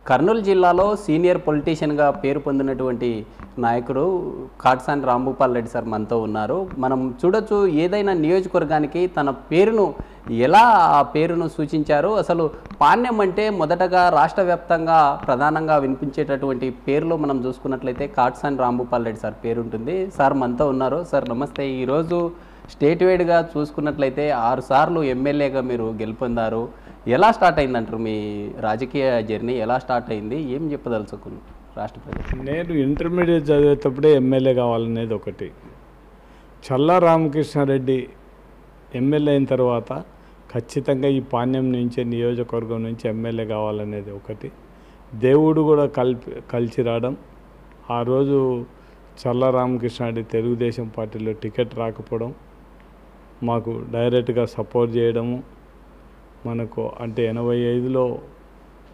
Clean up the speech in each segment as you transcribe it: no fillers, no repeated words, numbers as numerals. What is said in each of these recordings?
కర్నూలు జిల్లాలో సీనియర్ పొలిటీషియన్గా పేరు పొందినటువంటి నాయకుడు కాట్సాని రాంభూపాల్ రెడ్డి సార్ మనతో ఉన్నారు. మనం చూడొచ్చు, ఏదైనా నియోజకవర్గానికి తన పేరును ఎలా ఆ పేరును సూచించారు. అసలు పాణ్యం అంటే మొదటగా రాష్ట్ర వ్యాప్తంగా ప్రధానంగా వినిపించేటటువంటి పేరులో మనం చూసుకున్నట్లయితే కాట్సాని రాంభూపాల్ రెడ్డి సార్ పేరు ఉంటుంది. సార్ మనతో ఉన్నారు. సార్ నమస్తే. ఈరోజు స్టేట్ వైడ్గా చూసుకున్నట్లయితే 6 సార్లు ఎమ్మెల్యేగా మీరు గెలుపొందారు. ఎలా స్టార్ట్ అయిందంటారు మీ రాజకీయ జర్నీ? ఎలా స్టార్ట్ అయింది? ఏం చెప్పదలుచుకున్నారు రాష్ట్ర ప్రజలు? నేను ఇంటర్మీడియట్ చదివేటప్పుడే ఎమ్మెల్యే కావాలనేది ఒకటి. చల్లా రామకృష్ణారెడ్డి ఎమ్మెల్యే అయిన తర్వాత ఖచ్చితంగా ఈ పాణ్యం నుంచి నియోజకవర్గం నుంచి ఎమ్మెల్యే కావాలనేది ఒకటి. దేవుడు కూడా కలిసి రావడం. ఆ రోజు చల్లా రామకృష్ణారెడ్డి తెలుగుదేశం పార్టీలో టికెట్ రాకపోవడం, మాకు డైరెక్ట్గా సపోర్ట్ చేయడము. మనకు అంటే 85లో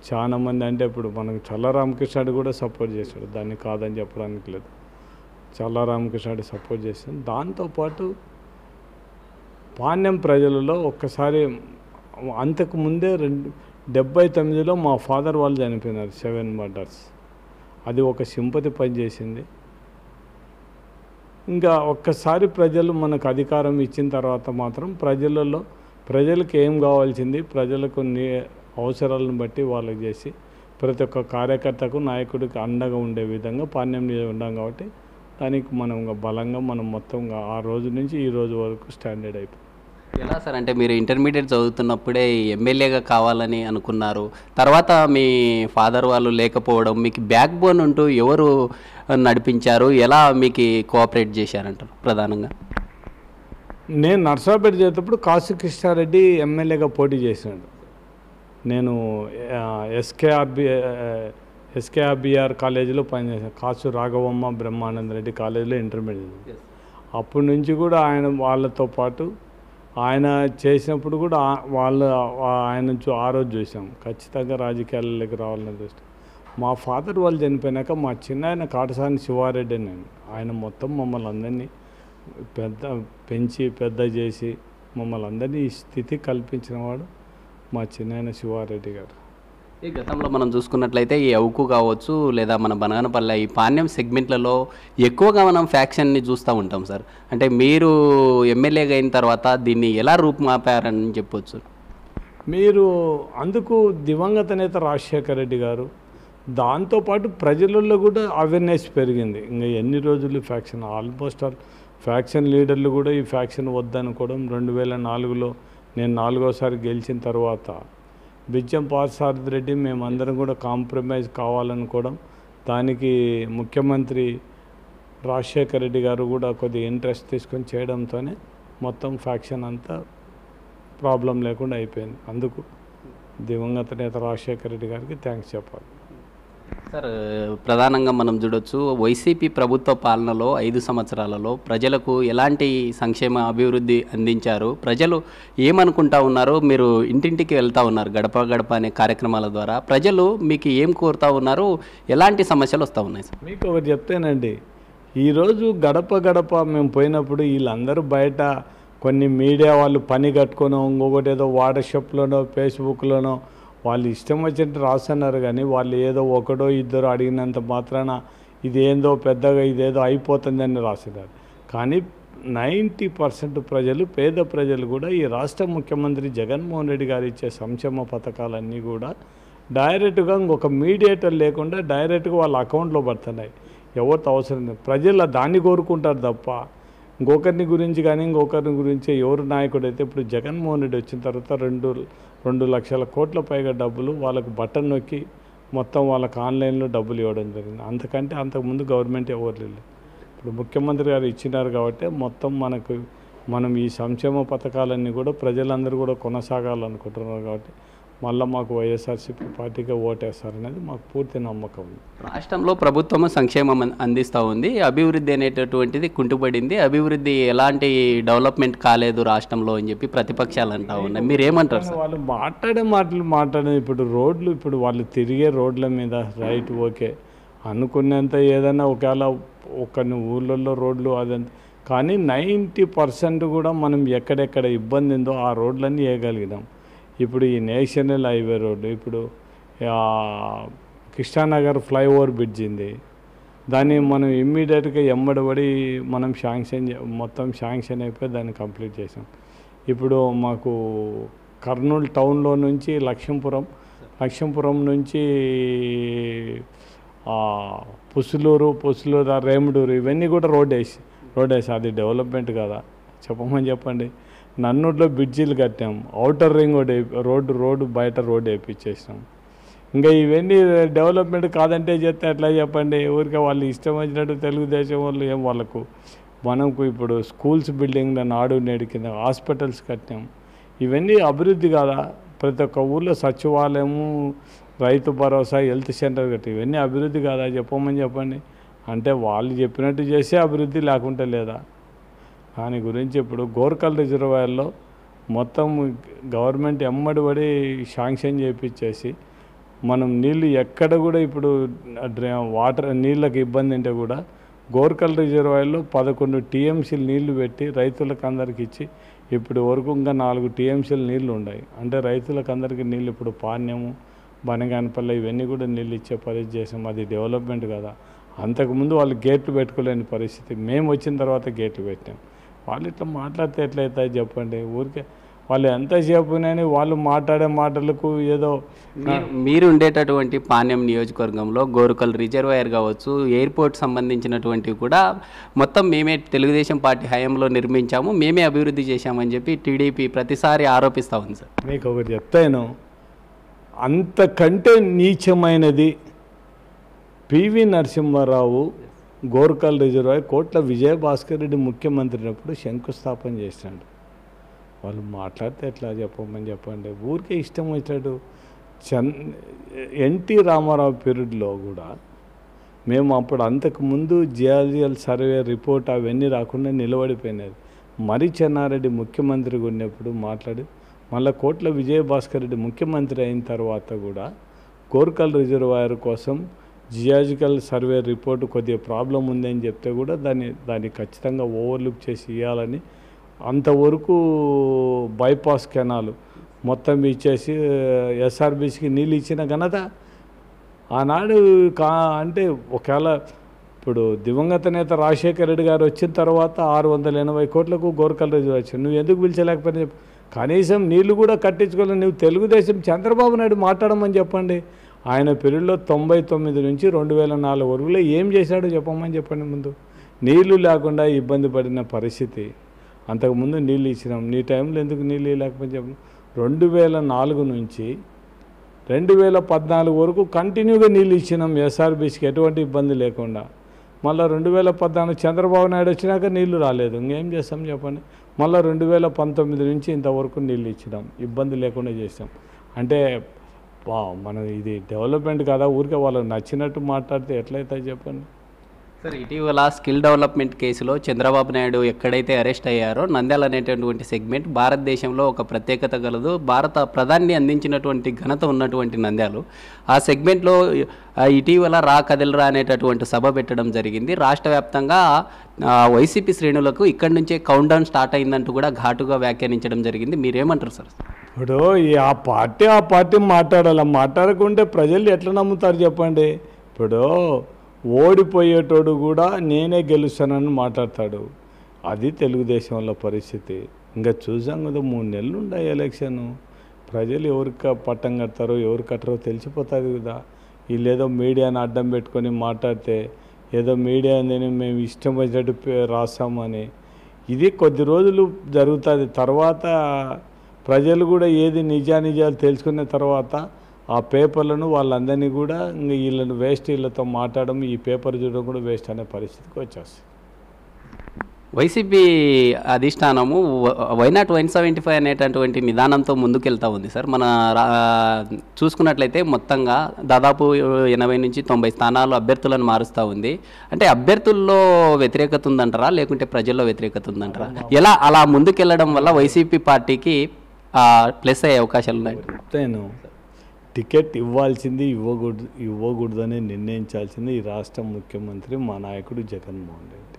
చాలామంది, అంటే ఇప్పుడు మనకు చల్లా రామకృష్ణారెడ్డి కూడా సపోర్ట్ చేశాడు, దాన్ని కాదని చెప్పడానికి లేదు. చల్లా రామకృష్ణారెడ్డి సపోర్ట్ చేశాడు. దాంతోపాటు పాణ్యం ప్రజలలో ఒక్కసారి అంతకుముందే 79లో మా ఫాదర్ వాళ్ళు చనిపోయినారు, 7 మర్డర్స్. అది ఒక సింపతి పనిచేసింది. ఇంకా ఒక్కసారి ప్రజలు మనకు అధికారం ఇచ్చిన తర్వాత మాత్రం ప్రజలకు ఏం కావాల్సింది, ప్రజలకు అవసరాలను బట్టి వాళ్ళకి చేసి ప్రతి ఒక్క కార్యకర్తకు నాయకుడికి అండగా ఉండే విధంగా పాణ్యం ఉండాం. కాబట్టి దానికి మనం బలంగా మనం మొత్తంగా ఆ రోజు నుంచి ఈ రోజు వరకు స్టాండర్డ్ అయిపోయింది. ఎలా సార్, అంటే మీరు ఇంటర్మీడియట్ చదువుతున్నప్పుడే ఎమ్మెల్యేగా కావాలని అనుకున్నారు. తర్వాత మీ ఫాదర్ వాళ్ళు లేకపోవడం, మీకు బ్యాక్ బోన్ ఉంటూ ఎవరు నడిపించారు? ఎలా మీకు కోఆపరేట్ చేశారంటారు ప్రధానంగా? నేను నర్సాపేట చేసేటప్పుడు కాసు కృష్ణారెడ్డి ఎమ్మెల్యేగా పోటీ చేసినాడు. నేను ఎస్కేఆర్బిఆర్ కాలేజీలో పనిచేసాను. కాసు రాఘవమ్మ బ్రహ్మానంద రెడ్డి కాలేజీలో ఇంటర్మీడియట్. అప్పటి నుంచి కూడా వాళ్ళతో పాటు ఆయన చేసినప్పుడు కూడా ఆయన ఆ రోజు చూసాం. ఖచ్చితంగా రాజకీయాలలోకి రావాలని చూస్తాం. మా ఫాదర్ వాళ్ళు చనిపోయినాక మా చిన్న కాటసాని శివారెడ్డి నేను, ఆయన మొత్తం మమ్మల్ని అందరినీ పెంచి పెద్ద చేసి మమ్మల్ని అందరినీ ఈ స్థితి కల్పించినవాడు మా చిన్న శివారెడ్డి గారు. ఈ గతంలో మనం చూసుకున్నట్లయితే ఈ అవుకు కావచ్చు, లేదా మన బనగానపల్లె, ఈ పాణ్యం సెగ్మెంట్లలో ఎక్కువగా మనం ఫ్యాక్షన్ని చూస్తూ ఉంటాం సార్. అంటే మీరు ఎమ్మెల్యేగా అయిన తర్వాత దీన్ని ఎలా రూపుమాపారని చెప్పొచ్చు? మీరు అందుకు దివంగత నేత రాజశేఖర రెడ్డి గారు, దాంతోపాటు ప్రజలలో కూడా అవేర్నెస్ పెరిగింది. ఇంకా ఎన్ని రోజులు ఫ్యాక్షన్, ఆల్మోస్ట్ ఆల్ ఫ్యాక్షన్ లీడర్లు కూడా ఈ ఫ్యాక్షన్ వద్దనుకోవడం. 2004లో నేను 4వసారి గెలిచిన తర్వాత బిజ్జం పార్థసారథి రెడ్డి మేమందరం కూడా కాంప్రమైజ్ కావాలనుకోవడం. దానికి ముఖ్యమంత్రి రాజశేఖర రెడ్డి గారు కూడా కొద్దిగా ఇంట్రెస్ట్ తీసుకొని చేయడంతోనే మొత్తం ఫ్యాక్షన్ అంతా ప్రాబ్లం లేకుండా అయిపోయింది. అందుకు దివంగత నేత రాజశేఖర రెడ్డి గారికి థ్యాంక్స్ చెప్పాలి. సార్, ప్రధానంగా మనం చూడొచ్చు, వైసీపీ ప్రభుత్వ పాలనలో 5 సంవత్సరాలలో ప్రజలకు ఎలాంటి సంక్షేమ అభివృద్ధి అందించారు, ప్రజలు ఏమనుకుంటా ఉన్నారు? మీరు ఇంటింటికి వెళ్తూ ఉన్నారు గడప గడప అనే కార్యక్రమాల ద్వారా. ప్రజలు మీకు ఏం కోరుతూ ఉన్నారు? ఎలాంటి సమస్యలు వస్తూ ఉన్నాయి సార్? మీకు ఒకటి చెప్తేనండి, ఈరోజు గడప గడప మేము పోయినప్పుడు వీళ్ళందరూ బయట కొన్ని మీడియా వాళ్ళు పని కట్టుకోనో ఇంకొకటి ఏదో వాట్సాప్లోనో ఫేస్బుక్లోనో వాళ్ళు ఇష్టం వచ్చినట్టు రాస్తున్నారు. కానీ వాళ్ళు ఏదో ఒకడో ఇద్దరు అడిగినంత మాత్రాన ఇదేందో పెద్దగా ఇదేదో అయిపోతుందని రాస్తున్నారు. కానీ 90% ప్రజలు, పేద ప్రజలు కూడా ఈ రాష్ట్ర ముఖ్యమంత్రి జగన్మోహన్ రెడ్డి గారు ఇచ్చే సంక్షేమ పథకాలన్నీ కూడా డైరెక్ట్గా ఇంకొక మీడియేటర్ లేకుండా డైరెక్ట్గా వాళ్ళ అకౌంట్లో పడుతున్నాయి. ఎవరితో అవసరం లేదు. ప్రజలు దాన్ని కోరుకుంటారు తప్ప ఇంకొకరిని గురించి ఎవరు నాయకుడు అయితే. ఇప్పుడు జగన్మోహన్ రెడ్డి వచ్చిన తర్వాత 2 లక్షల కోట్ల పైగా డబ్బులు వాళ్ళకు బటన్ నొక్కి మొత్తం వాళ్ళకి ఆన్లైన్లో డబ్బులు ఇవ్వడం జరిగింది. అంతకుముందు గవర్నమెంట్ ఎవరు లేదు. ఇప్పుడు ముఖ్యమంత్రి గారు ఇచ్చినారు కాబట్టి మొత్తం మనం ఈ సంక్షేమ పథకాలన్నీ కూడా ప్రజలందరూ కూడా కొనసాగాలనుకుంటున్నారు. కాబట్టి మళ్ళీ మాకు వైఎస్ఆర్సీపీ పార్టీగా ఓటేస్తారనేది మాకు పూర్తి నమ్మకం ఉంది. రాష్ట్రంలో ప్రభుత్వం సంక్షేమం అందిస్తూ ఉంది, అభివృద్ధి అనేటటువంటిది కుంటుపడింది, అభివృద్ధి ఎలాంటి డెవలప్మెంట్ కాలేదు రాష్ట్రంలో అని చెప్పి ప్రతిపక్షాలు అంటూ ఉన్నాయి. మీరు ఏమంటారు సార్? వాళ్ళు మాట్లాడే ఇప్పుడు రోడ్లు, ఇప్పుడు వాళ్ళు తిరిగే రోడ్ల మీద రైట్ ఓకే అనుకునేంత ఏదైనా ఒకవేళ కొన్ని ఊళ్ళల్లో రోడ్లు అదంతా, కానీ 90% కూడా మనం ఎక్కడెక్కడ ఇబ్బంది ఉందో ఆ రోడ్లన్నీ వేయగలిగినాం. ఇప్పుడు ఈ నేషనల్ హైవే రోడ్డు, ఇప్పుడు కృష్ణానగర్ ఫ్లైఓవర్ బ్రిడ్జ్ ఉంది. దాన్ని మనం ఇమ్మీడియట్గా ఎమ్మడబడి మనం మొత్తం శాంక్షన్ అయిపోయి దాన్ని కంప్లీట్ చేసాం. ఇప్పుడు మాకు కర్నూలు టౌన్లో నుంచి లక్ష్మీపురం నుంచి పుసులూరు రేముడూరు ఇవన్నీ కూడా రోడ్ వేసి అది డెవలప్మెంట్ కదా చెప్పండి. నన్నూరులో బ్రిడ్జిలు కట్టాం, ఔటర్ రింగ్ రోడ్డు బయట రోడ్డు వేయించేసాం. ఇంకా ఇవన్నీ డెవలప్మెంట్ కాదంటే చెప్తే ఎట్లా చెప్పండి. ఊరికే వాళ్ళు ఇష్టం వచ్చినట్టు తెలుగుదేశం వాళ్ళు మనకు ఇప్పుడు స్కూల్స్ బిల్డింగ్ నాడు నేడు కింద హాస్పిటల్స్ కట్టాం. ఇవన్నీ అభివృద్ధి కాదా? ప్రతి ఒక్క ఊళ్ళో సచివాలయము, రైతు భరోసా, హెల్త్ సెంటర్ కట్టి ఇవన్నీ అభివృద్ధి కాదా చెప్పండి. అంటే వాళ్ళు చెప్పినట్టు చేసే అభివృద్ధి లేకుంటే లేదా? దాని గురించి ఇప్పుడు గోర్కల్ రిజర్వాయర్లో మొత్తం గవర్నమెంట్ ఎమ్మడిపడి శాంక్షన్ చేయించేసి మనం నీళ్ళు ఎక్కడ కూడా ఇప్పుడు నీళ్ళకి ఇబ్బంది అంటే కూడా గోర్కల్ రిజర్వాయర్లో 11 టీఎంసీలు నీళ్లు పెట్టి రైతులకు అందరికి ఇచ్చి ఇప్పుడు వరకు ఇంకా 4 టీఎంసీలు నీళ్లు ఉన్నాయి. అంటే రైతులకు అందరికీ నీళ్ళు ఇప్పుడు పాణ్యము, బనగానపల్లి ఇవన్నీ కూడా నీళ్ళు ఇచ్చే పరిస్థితి చేసాం. అది డెవలప్మెంట్ కదా. అంతకుముందు వాళ్ళు గేట్లు పెట్టుకోలేని పరిస్థితి, మేము వచ్చిన తర్వాత గేట్లు పెట్టాం. వాళ్ళు ఇట్లా మాట్లాడితే ఎట్లయితే చెప్పండి. ఊరికే వాళ్ళు ఎంతసేపునని వాళ్ళు మాట్లాడే మాటలకు ఏదో మీరు ఉండేటటువంటి పాణ్యం నియోజకవర్గంలో గోరుకల్ రిజర్వాయర్ కావచ్చు, ఎయిర్పోర్ట్ సంబంధించినటువంటివి కూడా మొత్తం మేమే తెలుగుదేశం పార్టీ హయాంలో నిర్మించాము, మేమే అభివృద్ధి చేశామని చెప్పి టీడీపీ ప్రతిసారి ఆరోపిస్తూ ఉంది సార్. మీకు ఒకటి చెప్తాను, అంతకంటే నీచమైనది పివి నరసింహారావు గోర్కల్ రిజర్వాయర్ కోట్ల విజయభాస్కర్ రెడ్డి ముఖ్యమంత్రి అయినప్పుడు శంకుస్థాపన చేసినాడు. వాళ్ళు మాట్లాడితే ఎట్లా చెప్పండి. ఊరికే ఇష్టం వచ్చినట్టు. ఎన్టీ రామారావు పీరియడ్లో కూడా మేము అప్పుడు అంతకుముందు జియాలజికల్ సర్వే రిపోర్ట్ అవన్నీ రాకుండా నిలబడిపోయినది. మరి చెన్నారెడ్డి ముఖ్యమంత్రిగా ఉన్నప్పుడు మాట్లాడి మళ్ళీ కోట్ల విజయభాస్కర్ రెడ్డి ముఖ్యమంత్రి అయిన తర్వాత కూడా గోర్కల్ రిజర్వాయర్ కోసం జియాలజికల్ సర్వే రిపోర్టు కొద్దిగా ప్రాబ్లం ఉందని చెప్తే కూడా దాన్ని ఖచ్చితంగా ఓవర్లుక్ చేసి ఇవ్వాలని అంతవరకు బైపాస్ కెనాలు మొత్తం ఇచ్చేసి ఎస్ఆర్బీసీకి నీళ్ళు ఇచ్చిన ఘనత ఆనాడు అంటే ఒకవేళ ఇప్పుడు దివంగత నేత రాజశేఖర రెడ్డి గారు వచ్చిన తర్వాత 680 కోట్లకు గోర్కల్ రిజర్వాయర్ వచ్చాడు. నువ్వు ఎందుకు పిలిచలేకపోయినా చెప్పు. కనీసం నీళ్లు కూడా కట్టించుకోవాలి. నువ్వు తెలుగుదేశం చంద్రబాబు నాయుడు మాట్లాడమని చెప్పండి. ఆయన పీరియడ్లో 99 నుంచి 2004 వరకులో ఏం చేశాడో చెప్పండి. ముందు నీళ్లు లేకుండా ఇబ్బంది పడిన పరిస్థితి. అంతకుముందు నీళ్ళు ఇచ్చినాం. నీ టైంలో ఎందుకు నీళ్ళు లేకపోతే చెప్పండి. 2004 నుంచి 2014 వరకు కంటిన్యూగా నీళ్ళు ఇచ్చినాం ఎస్ఆర్బీసీకి ఎటువంటి ఇబ్బంది లేకుండా. మళ్ళీ 2014 చంద్రబాబు నాయుడు వచ్చినాక నీళ్లు రాలేదు. ఇంకేం చేస్తాం చెప్పండి. మళ్ళీ 2019 నుంచి ఇంతవరకు నీళ్ళు ఇచ్చినాం, ఇబ్బంది లేకుండా చేసాం. అంటే మనం ఇది డెవలప్మెంట్ కదా. ఊరికే వాళ్ళకి నచ్చినట్టు మాట్లాడితే ఎట్లయితే చెప్పండి. సార్, ఇటీవల స్కిల్ డెవలప్మెంట్ కేసులో చంద్రబాబు నాయుడు ఎక్కడైతే అరెస్ట్ అయ్యారో నంద్యాల అనేటటువంటి సెగ్మెంట్ భారతదేశంలో ఒక ప్రత్యేకత గలదు. భారత ప్రధాని అందించినటువంటి ఘనత ఉన్నటువంటి నంద్యాలు. ఆ సెగ్మెంట్లో ఇటీవల రా కదిలరా అనేటటువంటి సభ పెట్టడం జరిగింది. రాష్ట్ర వ్యాప్తంగా వైసీపీ శ్రేణులకు ఇక్కడి నుంచే కౌంట్ డౌన్ స్టార్ట్ అయిందంటూ కూడా ఘాటుగా వ్యాఖ్యానించడం జరిగింది. మీరేమంటారు సార్? ఇప్పుడు ఆ పార్టీ మాట్లాడకుంటే ప్రజలు ఎట్లా నమ్ముతారు చెప్పండి. ఇప్పుడు ఓడిపోయేటోడు కూడా నేనే గెలుస్తానని మాట్లాడతాడు. అది తెలుగుదేశంలో పరిస్థితి. ఇంకా చూసాం కదా, 3 నెలలు ఉన్నాయి ఎలక్షన్. ప్రజలు ఎవరికి పట్టం కడతారో ఎవరు కట్టరో తెలిసిపోతుంది కదా. వీళ్ళేదో మీడియాని అడ్డం పెట్టుకొని మాట్లాడితే ఏదో మీడియా అందని మేము ఇష్టం వచ్చినట్టు రాస్తామని. ఇది కొద్ది రోజులు జరుగుతుంది. తర్వాత ప్రజలు కూడా ఏది నిజాలు తెలుసుకున్న తర్వాత ఆ పేపర్లను వాళ్ళందరినీ కూడా ఇంకా వీళ్ళని వేస్ట్, వీళ్ళతో మాట్లాడడం, ఈ పేపర్ చూడడం కూడా వేస్ట్ అనే పరిస్థితికి వచ్చేస్తుంది. వైసీపీ అధిష్టానము వైనాట్ 175 అనేటటువంటి నిదానంతో ముందుకెళ్తూ ఉంది సార్. మన చూసుకున్నట్లయితే మొత్తంగా దాదాపు 80 నుంచి 90 స్థానాలు అభ్యర్థులను మారుస్తూ ఉంది. అంటే అభ్యర్థుల్లో వ్యతిరేకత ఉందంటారా, లేకుంటే ప్రజల్లో వ్యతిరేకత ఉందంటారా? ఎలా అలా ముందుకెళ్ళడం వల్ల వైసీపీ పార్టీకి ప్లస్ అయ్యే అవకాశాలు ఉన్నాయి? నేను టికెట్ ఇవ్వాల్సింది ఇవ్వకూడదని నిర్ణయించాల్సింది ఈ రాష్ట్ర ముఖ్యమంత్రి మా నాయకుడు జగన్మోహన్ రెడ్డి.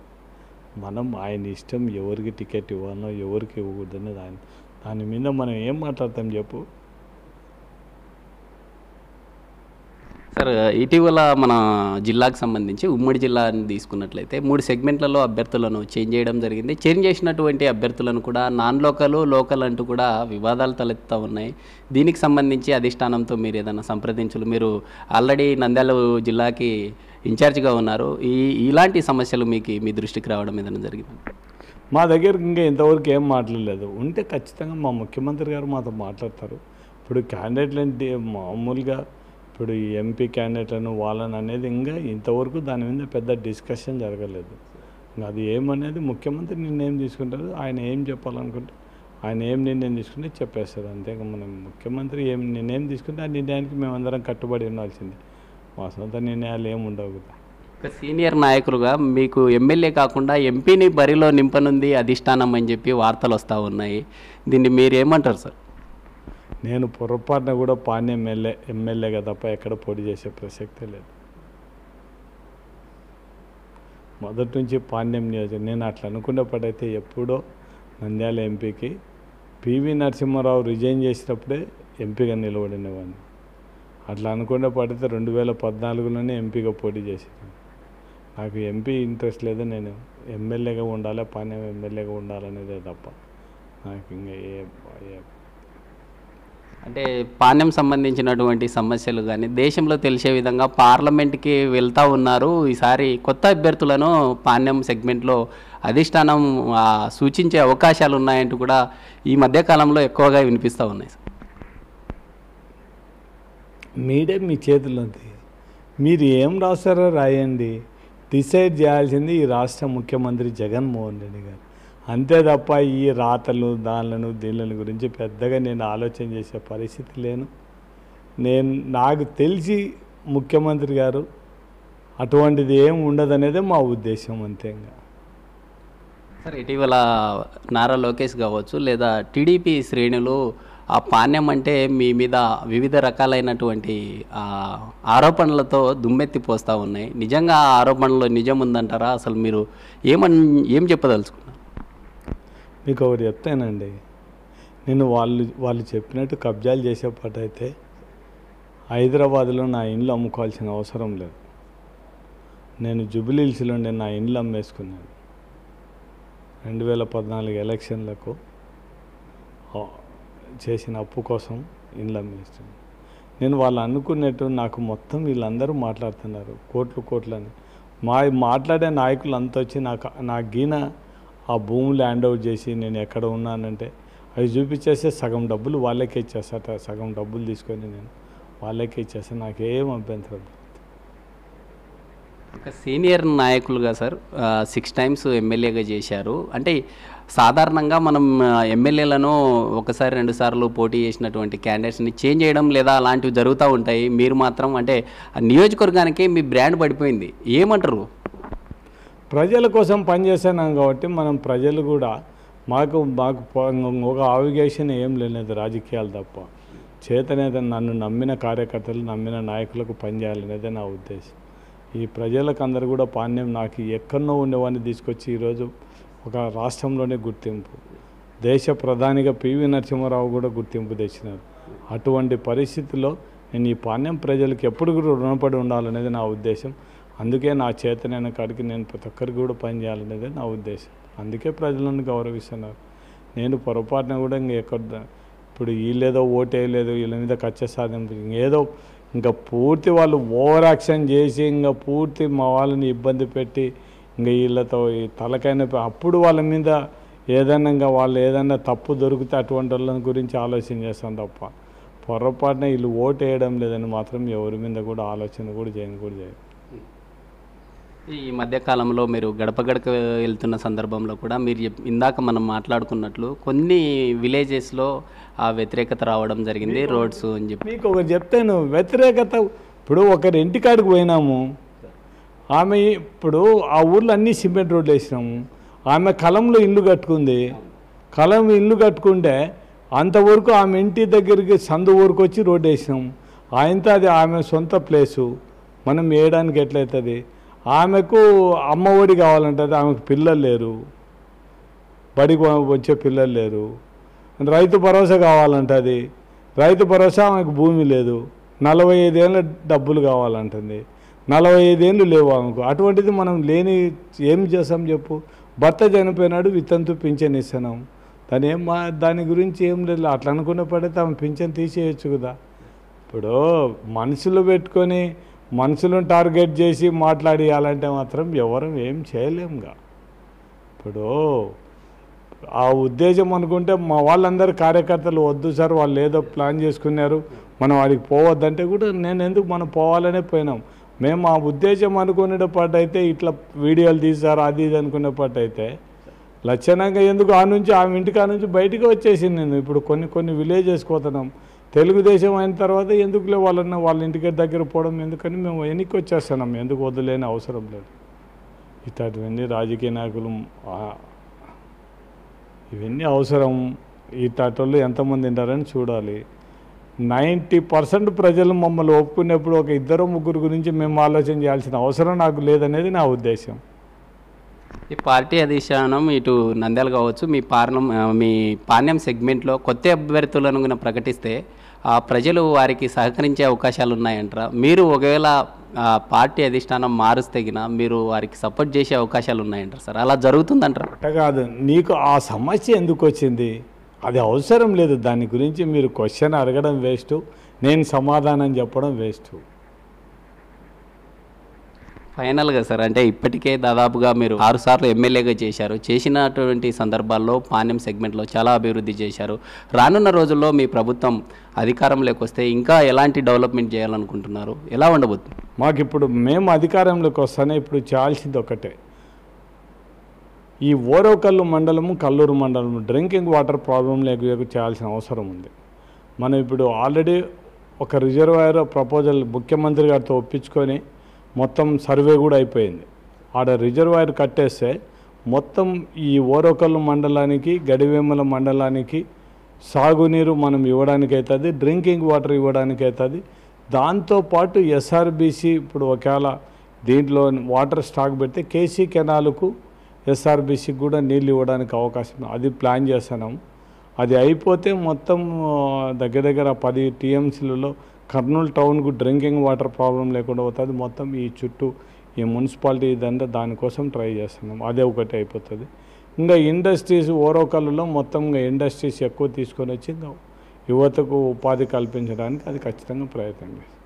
మనం ఆయన ఇష్టం ఎవరికి టికెట్ ఇవ్వాలో ఎవరికి ఇవ్వకూడదని దాని మీద మనం ఏం మాట్లాడతాం చెప్పు. సార్, ఇటీవల మన జిల్లాకు సంబంధించి ఉమ్మడి జిల్లాని తీసుకున్నట్లయితే 3 సెగ్మెంట్లలో అభ్యర్థులను చేంజ్ చేయడం జరిగింది. చేంజ్ చేసినటువంటి అభ్యర్థులను కూడా నాన్ లోకల్, లోకల్ అంటూ కూడా వివాదాలు తలెత్తుతూ ఉన్నాయి. దీనికి సంబంధించి అధిష్టానంతో మీరు ఏదైనా సంప్రదించులు, మీరు ఆల్రెడీ నంద్యాల జిల్లాకి ఇన్ఛార్జిగా ఉన్నారు, ఇలాంటి సమస్యలు మీకు మీ దృష్టికి రావడం ఏదైనా జరిగింది? మా దగ్గర ఇంకా ఇంతవరకు ఏం మాట్లాడలేదు. ఉంటే ఖచ్చితంగా మా ముఖ్యమంత్రి గారు మాతో మాట్లాడతారు. ఇప్పుడు క్యాండిడేట్లు అంటే మామూలుగా ఇప్పుడు ఈ ఎంపీ క్యాండిడేట్లను వాళ్ళని అనేది ఇంకా ఇంతవరకు దాని మీద పెద్ద డిస్కషన్ జరగలేదు. ఇంకా అది ఏమనేది ముఖ్యమంత్రి నిర్ణయం తీసుకుంటారు. ఆయన ఏం చెప్పాలనుకుంటే ఆయన ఏం నిర్ణయం తీసుకుంటే చెప్పేస్తారు. అంతే. మనం ముఖ్యమంత్రి ఏం నిర్ణయం తీసుకుంటే ఆ నిర్ణయానికి మేమందరం కట్టుబడి ఉండాల్సిందే. మా సొంత నిర్ణయాలు ఏమి ఉండవు కదా. ఒక సీనియర్ నాయకులుగా మీకు ఎమ్మెల్యే కాకుండా ఎంపీని బరిలో నింపనుంది అధిష్టానం అని చెప్పి వార్తలు వస్తూ ఉన్నాయి. దీన్ని మీరు ఏమంటారు సార్? నేను పొరపాటున కూడా పాణ్యం ఎమ్మెల్యేగా తప్ప ఎక్కడ పోటీ చేసే ప్రసక్తే లేదు. మొదటి నుంచి పాణ్యం నియోజకవర్గం నేను అట్లా అనుకున్నప్పుడైతే ఎప్పుడో నంద్యాల ఎంపీకి పివి నరసింహారావు రిజైన్ చేసినప్పుడే ఎంపీగా నిలబడినవాడిని. అట్లా అనుకున్నప్పుడైతే 2014లోనే ఎంపీగా పోటీ చేసాను. నాకు ఎంపీ ఇంట్రెస్ట్ లేదు. నేను ఎమ్మెల్యేగా ఉండాలి, పాణ్యం ఎమ్మెల్యేగా ఉండాలనేదే తప్ప నాకు ఇంకా అంటే పాణ్యం సంబంధించినటువంటి సమస్యలు కానీ దేశంలో తెలిసే విధంగా పార్లమెంట్కి వెళ్తూ ఉన్నారు. ఈసారి కొత్త అభ్యర్థులను పాణ్యం సెగ్మెంట్లో అధిష్టానం సూచించే అవకాశాలు ఉన్నాయంటూ కూడా ఈ మధ్యకాలంలో ఎక్కువగా వినిపిస్తూ ఉన్నాయి. మీడే మీ చేతిలో ఉంది. మీరు ఏం రాస్తారో రాయండి. డిసైడ్ చేయాల్సింది ఈ రాష్ట్ర ముఖ్యమంత్రి జగన్మోహన్ రెడ్డి గారు. అంతే తప్ప ఈ రాతలు దీనిలను గురించి పెద్దగా నేను ఆలోచన చేసే పరిస్థితి లేను. నాకు తెలిసి ముఖ్యమంత్రి గారు అటువంటిది ఏం ఉండదనేదే మా ఉద్దేశం. అంతేగా సార్, ఇటీవల నారా లోకేష్ కావచ్చు లేదా టీడీపీ శ్రేణులు ఆ పాణ్యం అంటే మీ మీద వివిధ రకాలైనటువంటి ఆరోపణలతో దుమ్మెత్తిపోస్తూ ఉన్నాయి. నిజంగా ఆ ఆరోపణలో నిజం ఉందంటారా? అసలు మీరు ఏం చెప్పదలుచుకున్నారు? మీకు ఒకటి చెప్తానండి. నేను వాళ్ళు చెప్పినట్టు కబ్జాలు చేసేపాటైతే హైదరాబాద్లో నా ఇండ్లు అమ్ముకోవాల్సిన అవసరం లేదు. నేను జూబ్లీహిల్స్లో నా ఇండ్లు అమ్మేసుకున్నాను. 2014 ఎలక్షన్లకు చేసిన అప్పు కోసం ఇండ్లు అమ్మేస్తున్నాను. నేను వాళ్ళు అనుకున్నట్టు నాకు మొత్తం వీళ్ళందరూ మాట్లాడుతున్నారు కోట్లని. మాట్లాడే నాయకులు అంతా వచ్చి నా గీన ఆ భూములు హ్యాండ్ ఓవర్ చేసి నేను ఎక్కడ ఉన్నానంటే అవి చూపించేస్తే సగం డబ్బులు వాళ్ళకే ఇచ్చేస్తాట. సగం డబ్బులు తీసుకొని నేను వాళ్ళకే ఇచ్చేస్తాను. నాకేం అభ్యంతరం. ఒక సీనియర్ నాయకులుగా సార్ 6 టైమ్స్ ఎమ్మెల్యేగా చేశారు. అంటే సాధారణంగా మనం ఎమ్మెల్యేలను 1-2 సార్లు పోటీ చేసినటువంటి క్యాండిడేట్స్ని చేంజ్ చేయడం లేదా అలాంటివి జరుగుతూ ఉంటాయి. మీరు మాత్రం అంటే నియోజకవర్గానికి మీ బ్రాండ్ పడిపోయింది. ఏమంటారు? ప్రజల కోసం పనిచేస్తున్నాం కాబట్టి మనం ప్రజలు కూడా మాకు ఒక ఆవిగేషన్ ఏం లేదు రాజకీయాలు తప్ప. చేతనేది నన్ను నమ్మిన కార్యకర్తలు, నమ్మిన నాయకులకు పనిచేయాలనేదే నా ఉద్దేశం. ఈ ప్రజలకు అందరూ కూడా పాణ్యం నాకు ఎక్కడో ఉండేవాడిని తీసుకొచ్చి ఈరోజు ఒక రాష్ట్రంలోనే గుర్తింపు, దేశ ప్రధానిగా పివి నరసింహారావు కూడా గుర్తింపు తెచ్చినారు. అటువంటి పరిస్థితుల్లో నేను ఈ పాణ్యం ప్రజలకు ఎప్పుడు కూడా రుణపడి ఉండాలనేది నా ఉద్దేశం. అందుకే నా చేతనైన కాడికి నేను ప్రతి ఒక్కరికి కూడా పనిచేయాలనేది నా ఉద్దేశం. అందుకే ప్రజలను గౌరవిస్తున్నారు. నేను పొరపాటున కూడా ఇప్పుడు వీళ్ళేదో ఓటేయలేదు, వీళ్ళ మీద కక్ష సాధింపు ఏదో ఇంకా పూర్తి వాళ్ళు ఓవర్ యాక్షన్ చేసి ఇంకా పూర్తి మా వాళ్ళని ఇబ్బంది పెట్టి ఇంకా వీళ్ళతో ఈ తలకైన అప్పుడు వాళ్ళ మీద ఏదైనా వాళ్ళు ఏదైనా తప్పు దొరికితే అటువంటి వాళ్ళ గురించి ఆలోచన చేస్తాం తప్ప పొరపాటున వీళ్ళు ఓటు వేయడం లేదని మాత్రం ఎవరి మీద కూడా ఆలోచన కూడా చేయరు. ఈ మధ్యకాలంలో మీరు గడప వెళ్తున్న సందర్భంలో కూడా మీరు ఇందాక మనం మాట్లాడుకున్నట్లు కొన్ని విలేజెస్లో ఆ వ్యతిరేకత రావడం జరిగింది, రోడ్స్ అని చెప్పి. మీకు ఒకటి చెప్తాను వ్యతిరేకత. ఇప్పుడు ఒకరి ఇంటికాడికి పోయినాము, ఆమె ఇప్పుడు ఆ ఊర్లో అన్నీ సిమెంట్ రోడ్లు వేసినాము. ఆమె కలంలో ఇల్లు కట్టుకుంది. కలం ఇల్లు కట్టుకుంటే అంతవరకు ఆమె ఇంటి దగ్గరికి సందు ఊరికి వచ్చి రోడ్డు వేసినాము. ఆయనతో అది ఆమె సొంత ప్లేసు, మనం వేయడానికి ఎట్లయితుంది? ఆమెకు అమ్మఒడి కావాలంటుంది, ఆమెకు పిల్లలు లేరు, బడికి వచ్చే పిల్లలు లేరు. రైతు భరోసా కావాలంటుంది, రైతు భరోసా ఆమెకు భూమి లేదు. 45 ఏళ్ళ డబ్బులు కావాలంటుంది, 45 ఏళ్ళు లేవు ఆమెకు. అటువంటిది మనం లేని ఏం చేస్తాం చెప్పు? భర్త చనిపోయినాడు, వితంతు పింఛన్ ఇస్తున్నాం, దాని గురించి ఏం లేదు. అట్లా అనుకున్న పడితే ఆమె పింఛన్ తీసేయచ్చు కదా. ఇప్పుడు మనుషులు పెట్టుకొని మనుషులను టార్గెట్ చేసి మాట్లాడియాలంటే మాత్రం ఎవరు ఏం చేయలేముగా. ఇప్పుడు ఆ ఉద్దేశం అనుకుంటే మా వాళ్ళందరూ కార్యకర్తలు వద్దు సార్, వాళ్ళు ఏదో ప్లాన్ చేసుకున్నారు, మనం వాడికి పోవద్దంటే కూడా నేను ఎందుకు, మనం పోవాలనే పోయినాం. మేము ఆ ఉద్దేశం అనుకునేటప్పటైతే ఇట్లా వీడియోలు తీశారు అది ఇది అనుకునేటప్పటైతే లక్షణంగా ఎందుకు ఆమె ఇంటికి నుంచి బయటికి వచ్చేసింది. నేను ఇప్పుడు కొన్ని విలేజెస్కి పోతున్నాం. తెలుగుదేశం అయిన తర్వాత ఎందుకులే వాళ్ళ ఇంటికి దగ్గర పోవడం ఎందుకని మేము వెనక్కి వచ్చేస్తున్నాం. ఎందుకు వద్దులేని అవసరం లేదు. ఇట్లాంటివన్నీ రాజకీయ నాయకులు ఇవన్నీ అవసరం. ఇట్లాంటి ఎంతమంది ఉంటారని చూడాలి. 90% ప్రజలు మమ్మల్ని ఒప్పుకునేప్పుడు ఒక 2-3 గురించి మేము ఆలోచన చేయాల్సిన అవసరం నాకు లేదనేది నా ఉద్దేశం. ఈ పార్టీ అధిష్టానం ఇటు నంద్యాల కావచ్చు, మీ పాణ్యం సెగ్మెంట్లో కొత్త అభ్యర్థులను ప్రకటిస్తే ప్రజలు వారికి సహకరించే అవకాశాలు ఉన్నాయంటారా? మీరు ఒకవేళ పార్టీ అధిష్టానం మారుస్తే మీరు వారికి సపోర్ట్ చేసే అవకాశాలు ఉన్నాయంటారు సార్? అలా జరుగుతుందంటారా? అట్ట కాదు, నీకు ఆ సమస్య ఎందుకు వచ్చింది అది అవసరం లేదు. దాని గురించి మీరు క్వశ్చన్ అడగడం వేస్ట్, నేను సమాధానం చెప్పడం వేస్ట్. ఫైనల్గా సార్, అంటే ఇప్పటికే దాదాపుగా మీరు 6 సార్లు ఎమ్మెల్యేగా చేశారు. చేసినటువంటి సందర్భాల్లో పాణ్యం సెగ్మెంట్లో చాలా అభివృద్ధి చేశారు. రానున్న రోజుల్లో మీ ప్రభుత్వం అధికారంలోకి వస్తే ఇంకా ఎలాంటి డెవలప్మెంట్ చేయాలనుకుంటున్నారు? ఎలా ఉండబోతుంది? మాకు ఇప్పుడు మేము అధికారంలోకి వస్తానే ఇప్పుడు చేయాల్సింది ఒకటే, ఈ ఓరవకల్లు మండలము, కల్లూరు మండలము డ్రింకింగ్ వాటర్ ప్రాబ్లం లేక చేయాల్సిన అవసరం ఉంది. మనం ఇప్పుడు ఆల్రెడీ ఒక రిజర్వాయర్ ప్రపోజల్ ముఖ్యమంత్రి గారితో ఒప్పించుకొని మొత్తం సర్వే కూడా అయిపోయింది. ఆడ రిజర్వాయర్ కట్టేస్తే మొత్తం ఈ ఓరవకల్లు మండలానికి, గడివేముల మండలానికి సాగునీరు మనం ఇవ్వడానికి అవుతుంది, డ్రింకింగ్ వాటర్ ఇవ్వడానికి అవుతుంది. దాంతోపాటు ఎస్ఆర్బీసీ ఇప్పుడు ఒకవేళ దీంట్లో వాటర్ స్టాక్ పెడితే కేసీ కెనాలకు ఎస్ఆర్బీసీకి కూడా నీళ్ళు ఇవ్వడానికి అవకాశం, అది ప్లాన్ చేస్తున్నాం. అది అయిపోతే మొత్తం దగ్గర 10 టీఎంసీలలో కర్నూలు టౌన్కు డ్రింకింగ్ వాటర్ ప్రాబ్లం లేకుండా అవుతుంది. మొత్తం ఈ చుట్టూ ఈ మున్సిపాలిటీ ఇదంతా దానికోసం ట్రై చేస్తున్నాం. అదే ఒకటి అయిపోతుంది. ఇంకా ఇండస్ట్రీస్ ఓరవకల్లులో మొత్తం ఇండస్ట్రీస్ ఎక్కువ తీసుకొని వచ్చి ఇంకా యువతకు ఉపాధి కల్పించడానికి అది ఖచ్చితంగా ప్రయత్నం చేస్తాం.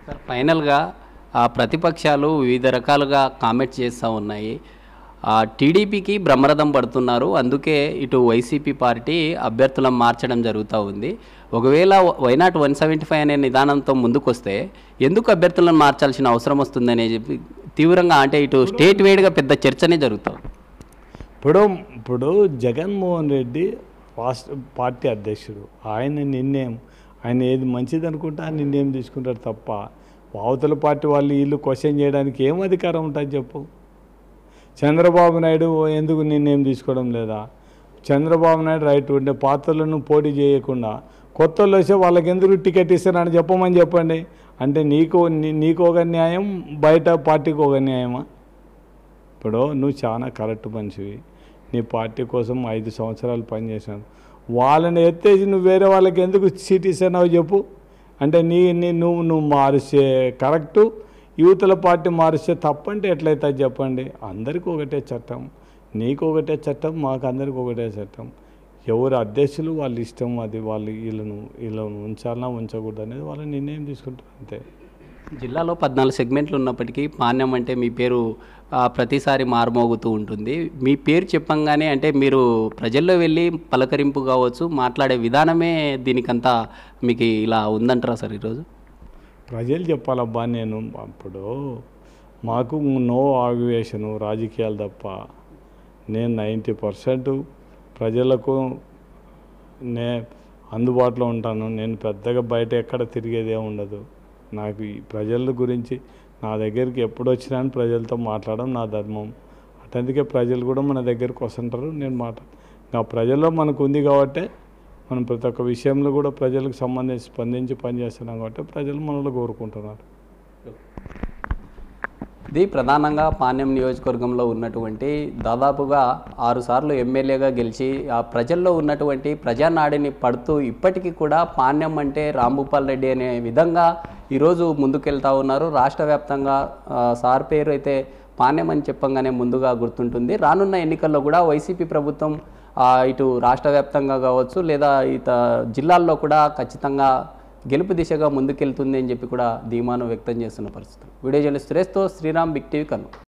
సార్, ఫైనల్గా ప్రతిపక్షాలు వివిధ రకాలుగా కామెంట్స్ చేస్తూ ఉన్నాయి. టీడీపీకి బ్రహ్మరథం పడుతున్నారు, అందుకే ఇటు వైసీపీ పార్టీ అభ్యర్థులను మార్చడం జరుగుతూ ఉంది. ఒకవేళ వైనాట్ 175 అనే నిదానంతో ముందుకొస్తే ఎందుకు అభ్యర్థులను మార్చాల్సిన అవసరం వస్తుందనే చెప్పి తీవ్రంగా, అంటే ఇటు స్టేట్ వైడ్గా పెద్ద చర్చనే జరుగుతుంది. ఇప్పుడు జగన్మోహన్ రెడ్డి రాష్ట్ర పార్టీ అధ్యక్షుడు, ఆయన ఏది మంచిది అనుకుంటే ఆ నిర్ణయం తీసుకుంటారు తప్ప అవతల పార్టీ వాళ్ళు వీళ్ళు క్వశ్చన్ చేయడానికి ఏం అధికారం ఉంటుంది చెప్పు? చంద్రబాబు నాయుడు ఎందుకు నిర్ణయం తీసుకోవడం లేదా? చంద్రబాబు నాయుడు రైట్ ఉండే పాత్రలను పోటీ చేయకుండా కొత్త వాళ్ళు వస్తే వాళ్ళకి ఎందుకు టికెట్ ఇస్తారని చెప్పండి. అంటే నీకు ఒక న్యాయం, బయట పార్టీకి ఒక న్యాయమా? ఇప్పుడు నువ్వు చాలా కరెక్ట్ మనిషివి, నీ పార్టీ కోసం 5 సంవత్సరాలు పనిచేసాను, వాళ్ళని ఎత్తేసి నువ్వు వేరే వాళ్ళకి ఎందుకు సీట్ ఇస్తున్నావు చెప్పు? అంటే నువ్వు మారిస్తే కరెక్టు, యువతల పార్టీ మారిస్తే తప్పంటే ఎట్లయితే చెప్పండి. అందరికీ ఒకటే చట్టం, నీకు ఒకటే చట్టం, మాకు అందరికీ ఒకటే చట్టం. ఎవరు అధ్యక్షులు వాళ్ళ ఇష్టం, అది వాళ్ళు వీళ్ళను ఉంచాలన్నా ఉంచకూడదు అనేది వాళ్ళ నిర్ణయం తీసుకుంటారు అంతే. జిల్లాలో 14 సెగ్మెంట్లు ఉన్నప్పటికీ పాణ్యం అంటే మీ పేరు ప్రతిసారి మారుమోగుతూ ఉంటుంది. మీ పేరు చెప్పంగానే అంటే మీరు ప్రజల్లో వెళ్ళి పలకరింపు కావచ్చు, మాట్లాడే విధానమే దీనికంతా మీకు ఇలా ఉందంటారా సార్? ఈరోజు ప్రజలు చెప్పాలబ్బా, నేను అప్పుడు మాకు నో ఆగ్యువేషను రాజకీయాలు తప్ప, నేను 90% ప్రజలకు అందుబాటులో ఉంటాను. నేను పెద్దగా బయట ఎక్కడ తిరిగేదే ఉండదు. నాకు ఈ ప్రజల గురించి నా దగ్గరికి ఎప్పుడు వచ్చినా ప్రజలతో మాట్లాడడం నా ధర్మం. అందుకే ప్రజలు కూడా మన దగ్గరికి వస్తుంటారు, నేను ఇంకా ప్రజల్లో మనకు ఉంది కాబట్టి మనం ప్రతి ఒక్క విషయంలో కూడా ప్రజలకు సంబంధించి స్పందించి పనిచేస్తున్నాం కాబట్టి ప్రజలు మనలో కోరుకుంటున్నారు. ఇది ప్రధానంగా పాణ్యం నియోజకవర్గంలో ఉన్నటువంటి దాదాపుగా 6 సార్లు ఎమ్మెల్యేగా గెలిచి ఆ ప్రజల్లో ఉన్నటువంటి ప్రజానాడిని పడుతూ ఇప్పటికీ కూడా పాణ్యం అంటే రాంభూపాల్ రెడ్డి అనే విధంగా ఈరోజు ముందుకెళ్తా ఉన్నారు. రాష్ట్ర వ్యాప్తంగా సార్ పేరు అయితే పాణ్యం అని చెప్పంగానే ముందుగా గుర్తుంటుంది. రానున్న ఎన్నికల్లో కూడా వైసీపీ ప్రభుత్వం ఇటు రాష్ట్ర వ్యాప్తంగా కావచ్చు లేదా జిల్లాల్లో కూడా ఖచ్చితంగా గెలుపు దిశగా ముందుకెళ్తుంది అని చెప్పి కూడా ధీమాను వ్యక్తం చేస్తున్న పరిస్థితులు. వీడియో జర్నలిస్ట్ సురేష్తో శ్రీరామ్, బిగ్ టీవీ, కర్నూలు.